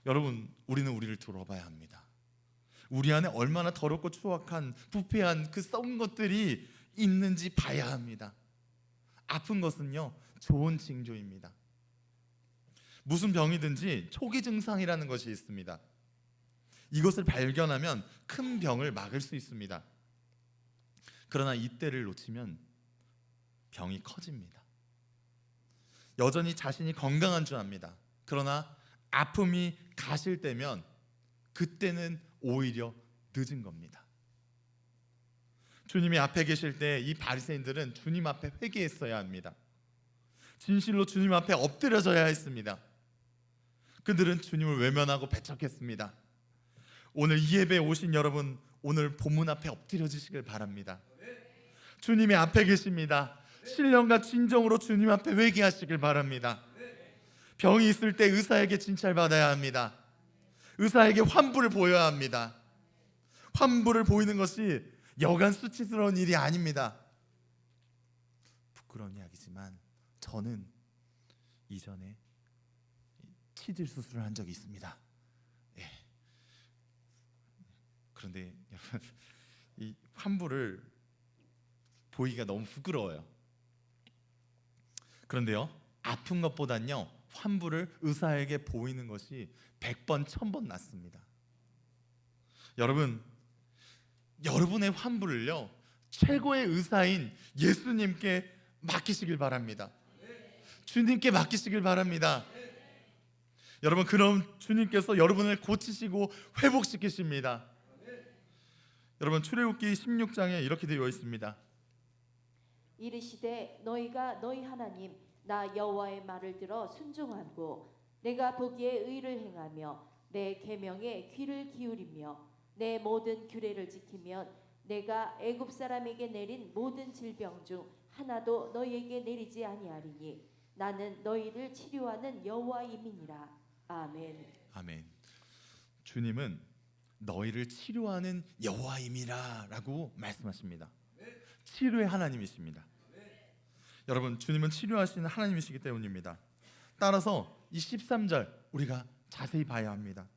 여러분, 우리는 우리를 돌아봐야 합니다. 우리 안에 얼마나 더럽고 추악한 부패한 그 썩은 것들이 있는지 봐야 합니다. 아픈 것은요, 좋은 징조입니다. 무슨 병이든지 초기 증상이라는 것이 있습니다. 이것을 발견하면 큰 병을 막을 수 있습니다. 그러나 이때를 놓치면 병이 커집니다. 여전히 자신이 건강한 줄 압니다. 그러나 아픔이 가실 때면 그때는 오히려 늦은 겁니다. 주님이 앞에 계실 때 이 바리새인들은 주님 앞에 회개했어야 합니다. 진실로 주님 앞에 엎드려져야 했습니다. 그들은 주님을 외면하고 배척했습니다. 오늘 이 예배에 오신 여러분, 오늘 본문 앞에 엎드려지시길 바랍니다. 주님이 앞에 계십니다. 신령과 진정으로 주님 앞에 회개하시길 바랍니다. 병이 있을 때 의사에게 진찰받아야 합니다. 의사에게 환부를 보여야 합니다. 환부를 보이는 것이 여간 수치스러운 일이 아닙니다. 부끄러운 이야기지만 저는 이전에 치질 수술을 한 적이 있습니다. 예. 그런데 여러분, 이 환부를 보이기가 너무 부끄러워요. 그런데요, 아픈 것보단요 환부를 의사에게 보이는 것이 100번 1000번 낫습니다. 여러분, 여러분의 환부를요 최고의 의사인 예수님께 맡기시길 바랍니다. 주님께 맡기시길 바랍니다. 여러분, 그럼 주님께서 여러분을 고치시고 회복시키십니다. 여러분, 출애굽기 16장에 이렇게 되어 있습니다. 이르시되 너희가 너희 하나님 나 여호와의 말을 들어 순종하고 내가 보기에 의를 행하며 내 계명에 귀를 기울이며 내 모든 규례를 지키면 내가 애굽 사람에게 내린 모든 질병 중 하나도 너희에게 내리지 아니하리니 나는 너희를 치료하는 여호와임이니라. 아멘. 아멘. 주님은 너희를 치료하는 여호와임이라라고 말씀하십니다. 치료의 하나님이십니다. 여러분, 주님은 치료하시는 하나님이시기 때문입니다. 따라서 이 13절 우리가 자세히 봐야 합니다.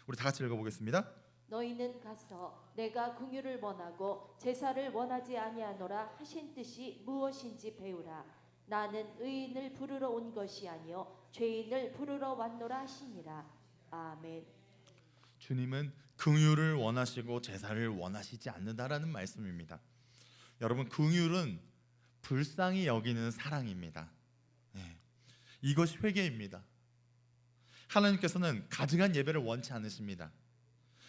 우리 다 같이 읽어보겠습니다. 너희는 가서 내가 긍휼을 원하고 제사를 원하지 아니하노라 하신 뜻이 무엇인지 배우라. 나는 의인을 부르러 온 것이 아니요 죄인을 부르러 왔노라 하시니라. 아멘. 주님은 긍휼을 원하시고 제사를 원하시지 않는다라는 말씀입니다. 여러분, 긍휼은 불쌍히 여기는 사랑입니다. 이것이 회개입니다. 하나님께서는 가증한 예배를 원치 않으십니다.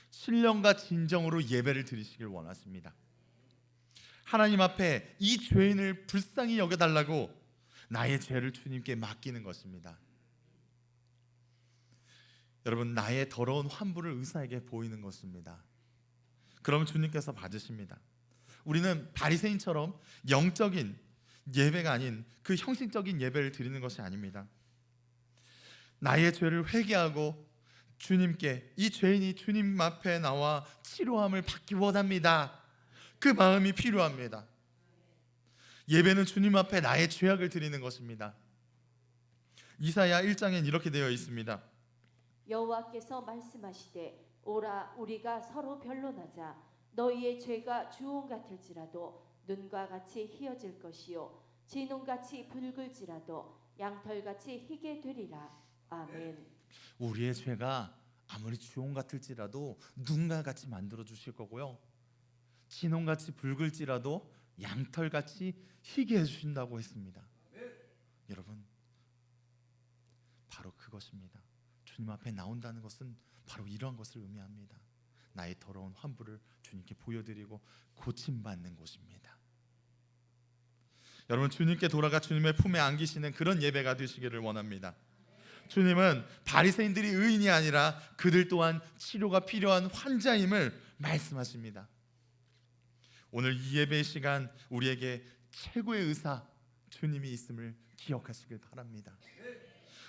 신령과 진정으로 예배를 드리시길 원하십니다. 하나님 앞에 이 죄인을 불쌍히 여겨달라고 나의 죄를 주님께 맡기는 것입니다. 여러분, 나의 더러운 환부를 의사에게 보이는 것입니다. 그럼 주님께서 받으십니다. 우리는 바리새인처럼 영적인 예배가 아닌 그 형식적인 예배를 드리는 것이 아닙니다. 나의 죄를 회개하고 주님께, 이 죄인이 주님 앞에 나와 치료함을 받기 원합니다. 그 마음이 필요합니다. 예배는 주님 앞에 나의 죄악을 드리는 것입니다. 이사야 1장엔 이렇게 되어 있습니다. 여호와께서 말씀하시되 오라 우리가 서로 변론하자. 너희의 죄가 주홍 같을지라도 눈과 같이 희어질 것이요 진홍같이 붉을지라도 양털같이 희게 되리라. 아멘. 우리의 죄가 아무리 주홍 같을지라도 눈과 같이 만들어 주실 거고요, 진홍같이 붉을지라도 양털같이 희게 해주신다고 했습니다. 여러분, 바로 그것입니다. 주님 앞에 나온다는 것은 바로 이러한 것을 의미합니다. 나의 더러운 환부를 주님께 보여드리고 고침받는 곳입니다. 여러분, 주님께 돌아가 주님의 품에 안기시는 그런 예배가 되시기를 원합니다. 주님은 바리새인들이 의인이 아니라 그들 또한 치료가 필요한 환자임을 말씀하십니다. 오늘 이 예배의 시간 우리에게 최고의 의사 주님이 있음을 기억하시길 바랍니다.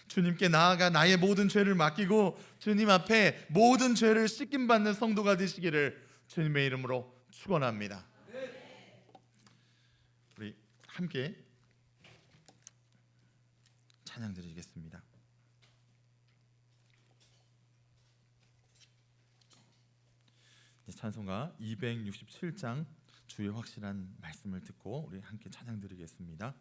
주님께 나아가 나의 모든 죄를 맡기고 주님 앞에 모든 죄를 씻김받는 성도가 되시기를 주님의 이름으로 축원합니다. 함께 찬양 드리겠습니다. 찬송가 267장 주의 확실한 말씀을 듣고 우리 함께 찬양 드리겠습니다.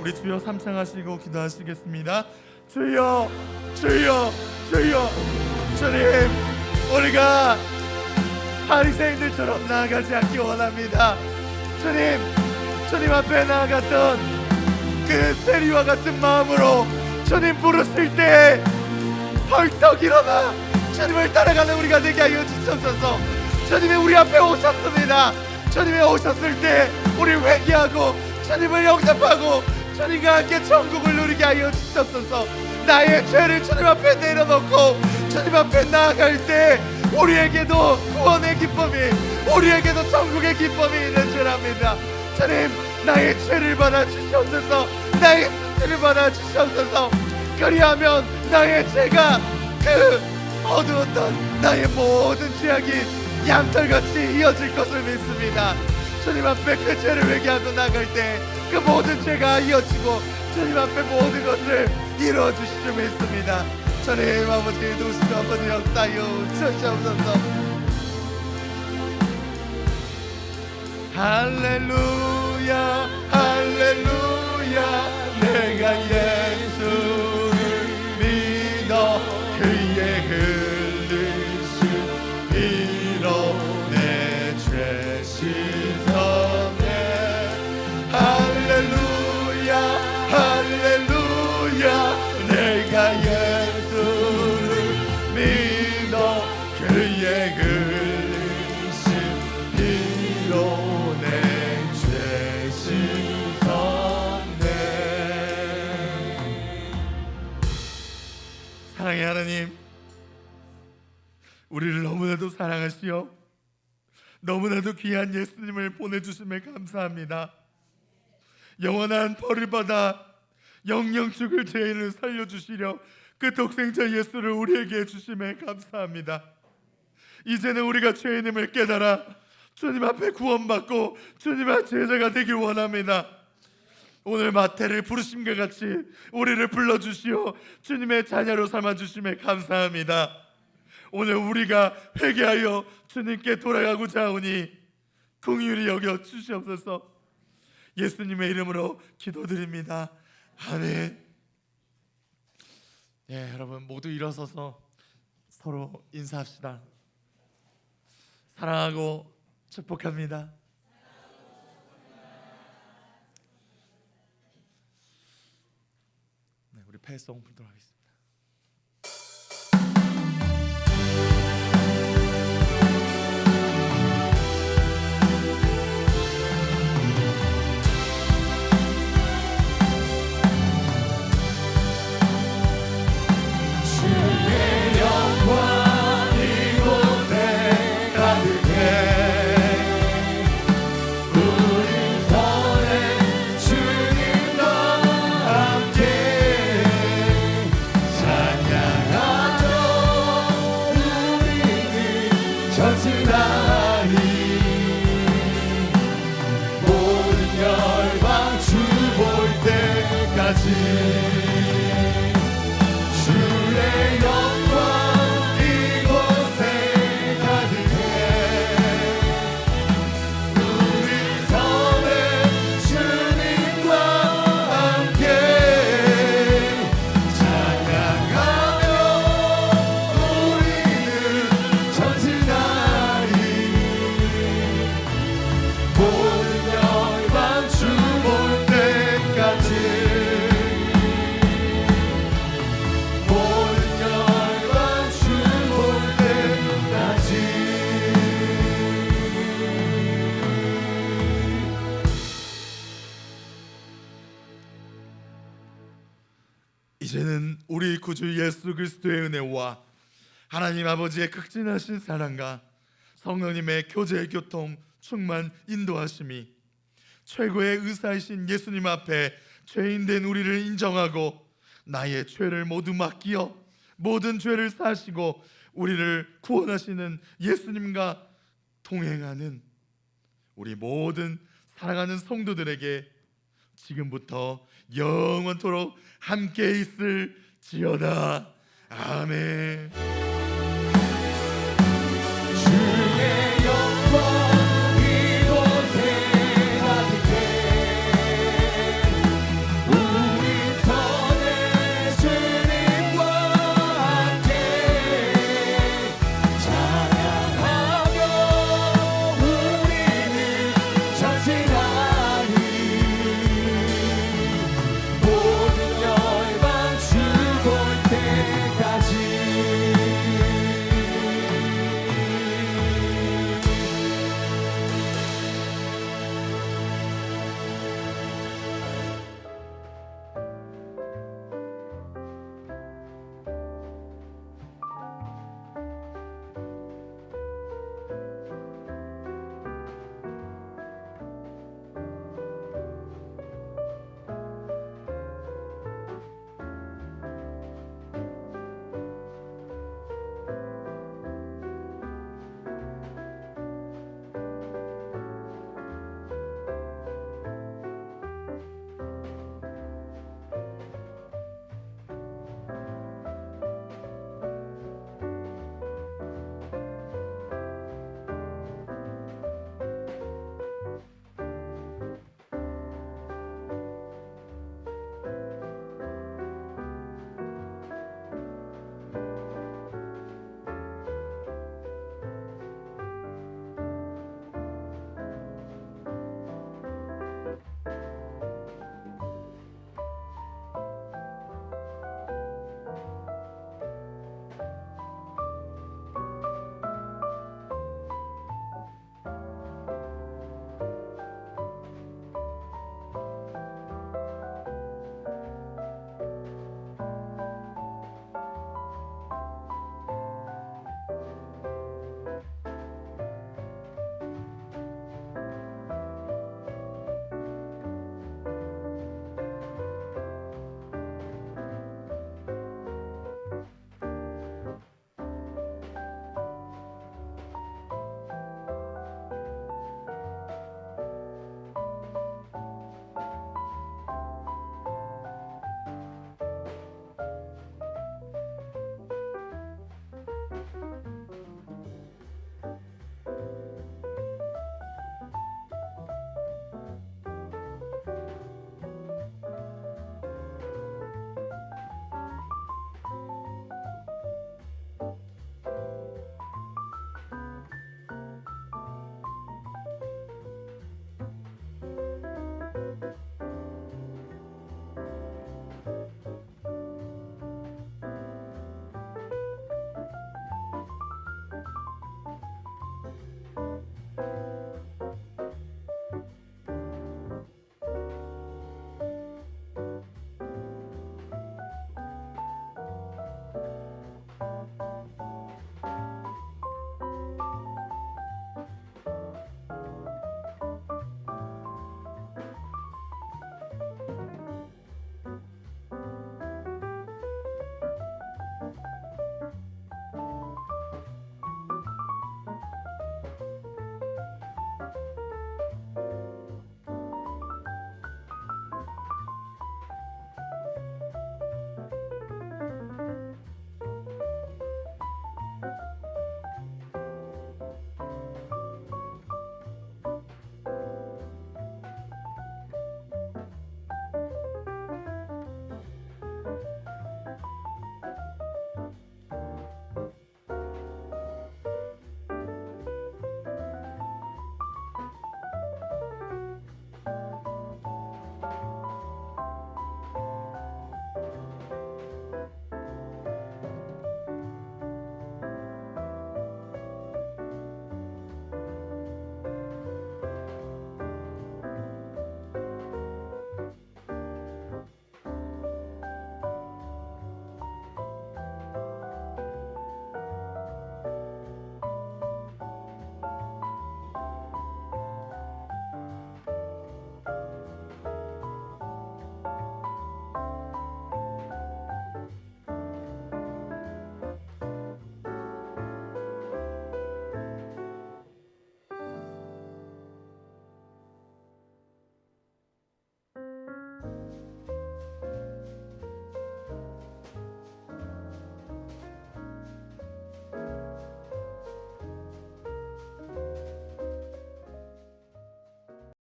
우리 주여 삼창하시고 기도하시겠습니다. 주여, 주여, 주여. 주님, 우리가 바리새인들처럼 나아가지 않기 원합니다. 주님 앞에 나아갔던 그 세리와 같은 마음으로 주님 부르실 때 벌떡 일어나 주님을 따라가는 우리가 되게 하여 주시옵소서. 주님이 우리 앞에 오셨습니다. 주님이 오셨을 때 우리 회개하고 주님을 영접하고 주님과 함께 천국을 누리게 하여 주시옵소서. 나의 죄를 주님 앞에 내려놓고 주님 앞에 나아갈 때 우리에게도 구원의 기쁨이, 우리에게도 천국의 기쁨이 있는 줄 압니다. 주님, 나의 죄를 받아 주시옵소서. 나의 수치를 받아 주시옵소서. 그리하면 나의 죄가 그 어두웠던 나의 모든 죄악이 양털같이 이어질 것을 믿습니다. 주님 앞에 그 죄를 회개하고 나갈 때 그 모든 죄가 이어지고 주님 앞에 모든 것을 이루어 주실 줄 믿습니다. 주님 아버지, 누구시고 아버지 역사하여 주시옵소서. 할렐루야, 할렐루야. 내가 예수를 믿어 그의 흘리신 피로 내 죄 씻었네. 할렐루야, 할렐루야. 내가 예수를 믿어 그의 흘리신 피로 내 죄 씻었네. 사랑의 하나님, 우리를 너무나도 사랑하시어 너무나도 귀한 예수님을 보내주심에 감사합니다. 영원한 벌을 받아 영영 죽을 죄인을 살려주시려 그 독생자 예수를 우리에게 주심에 감사합니다. 이제는 우리가 죄인임을 깨달아 주님 앞에 구원받고 주님의 제자가 되길 원합니다. 오늘 마태를 부르심과 같이 우리를 불러주시어 주님의 자녀로 삼아주심에 감사합니다. 오늘 우리가 회개하여 주님께 돌아가고자 하오니 긍휼히 여겨 주시옵소서. 예수님의 이름으로 기도드립니다. 아멘. 예, 여러분 모두 일어서서 서로 인사합시다. 사랑하고 축복합니다. 네, 우리 패송 불도록 하겠습니다. 이제는 우리 구주 예수 그리스도의 은혜와 하나님 아버지의 극진하신 사랑과 성령님의 교제, 교통, 충만, 인도하심이 최고의 의사이신 예수님 앞에 죄인된 우리를 인정하고 나의 죄를 모두 맡기어 모든 죄를 사시고 우리를 구원하시는 예수님과 동행하는 우리 모든 사랑하는 성도들에게 지금부터 영원토록 함께 있을지어다. 아멘.